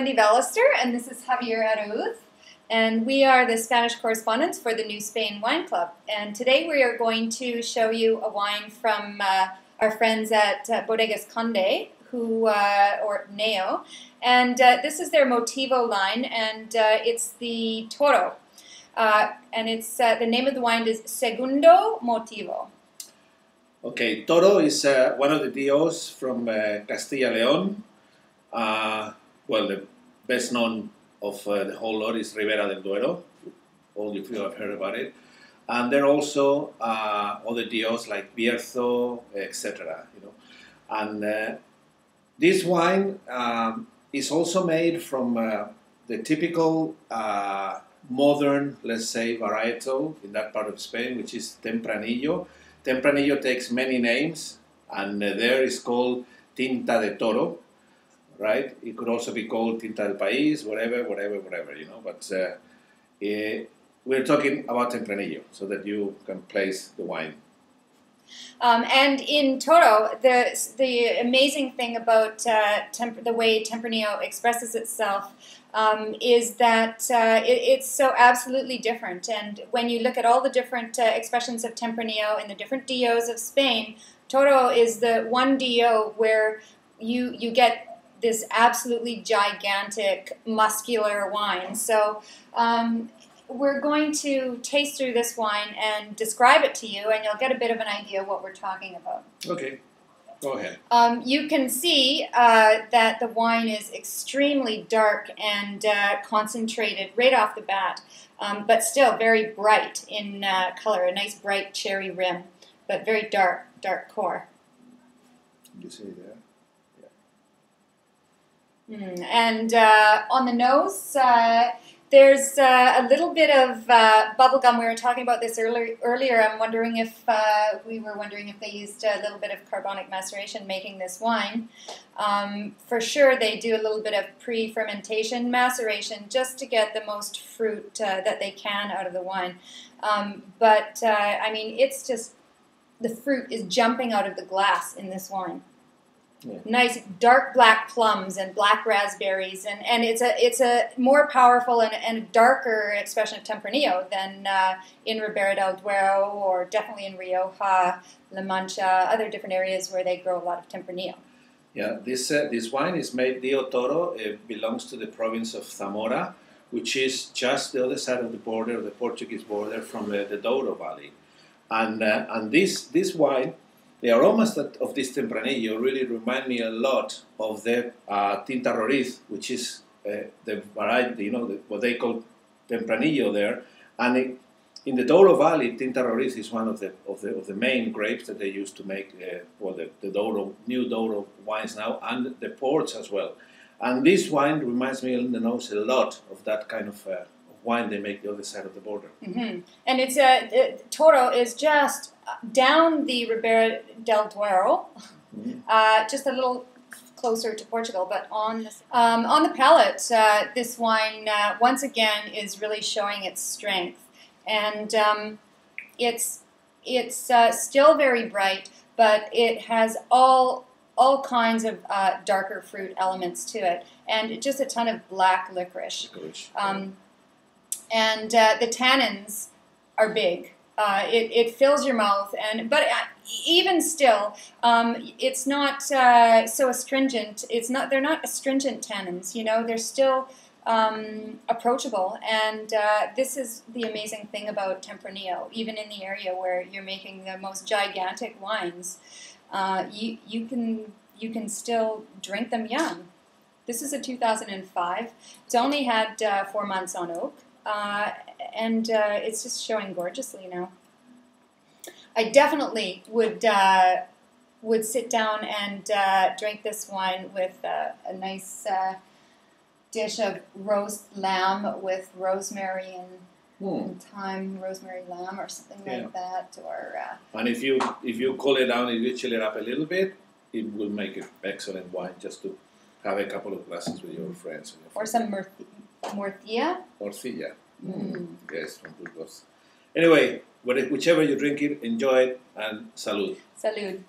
Wendy Ballester, and this is Javier Arauz, and we are the Spanish correspondents for the New Spain Wine Club. And today we are going to show you a wine from our friends at Bodegas Conde, or Neo, and this is their Motivo line, and it's the Toro, and it's the name of the wine is Segundo Motivo. Okay, Toro is one of the DOs from Castilla-León. Well, the best known of the whole lot is Ribera del Duero. All of you have heard about it. And there are also other DOs like Bierzo, etc. You know, and this wine is also made from the typical modern, let's say, varietal in that part of Spain, which is Tempranillo. Tempranillo takes many names, and there is called Tinta de Toro, right? It could also be called Tinta del País, whatever, you know. But we're talking about Tempranillo, so that you can place the wine. And in Toro, the amazing thing about the way Tempranillo expresses itself is that it's so absolutely different. And when you look at all the different expressions of Tempranillo in the different DOs of Spain, Toro is the one DO where you get this absolutely gigantic, muscular wine. So we're going to taste through this wine and describe it to you, and you'll get a bit of an idea of what we're talking about. Okay, go ahead. You can see that the wine is extremely dark and concentrated right off the bat, but still very bright in color, a nice bright cherry rim, but very dark core. You see there? Yeah. And on the nose, there's a little bit of bubblegum. We were talking about this earlier. I'm wondering if we were wondering if they used a little bit of carbonic maceration making this wine. For sure, they do a little bit of pre-fermentation maceration just to get the most fruit that they can out of the wine. But I mean, it's just the fruit is jumping out of the glass in this wine. Yeah. Nice dark black plums and black raspberries, and it's a more powerful and darker expression of Tempranillo than in Ribera del Duero, or definitely in Rioja, La Mancha, other different areas where they grow a lot of Tempranillo. Yeah, this wine is made Dio Toro. It belongs to the province of Zamora, which is just the other side of the border, the Portuguese border, from the Douro Valley, and this wine. The aromas of this Tempranillo really remind me a lot of the Tinta Roriz, which is the variety, you know, what they call Tempranillo there. And in the Douro Valley, Tinta Roriz is one of the main grapes that they use to make the new Douro wines now, and the ports as well. And this wine reminds me in the nose a lot of that kind of wine they make the other side of the border. Mm-hmm. And it's Toro is just down the Ribera del Duero, just a little closer to Portugal, but on the palate, this wine once again is really showing its strength, and it's still very bright, but it has all kinds of darker fruit elements to it, and just a ton of black licorice. And the tannins are big. It fills your mouth, but even still, it's not so astringent. They're not astringent tannins. You know, they're still approachable. And this is the amazing thing about Tempranillo. Even in the area where you're making the most gigantic wines, you can still drink them young. This is a 2005. It's only had 4 months on oak. And it's just showing gorgeously now. I definitely would sit down and drink this wine with a nice dish of roast lamb with rosemary and thyme, rosemary lamb or something like that. Or and if you cool it down and you chill it up a little bit, it will make an excellent wine just to have a couple of glasses with your friends. Or some morcilla. Morcilla. Yes, from Burgos. Anyway, whichever you drink it, enjoy it, and salud. Salud.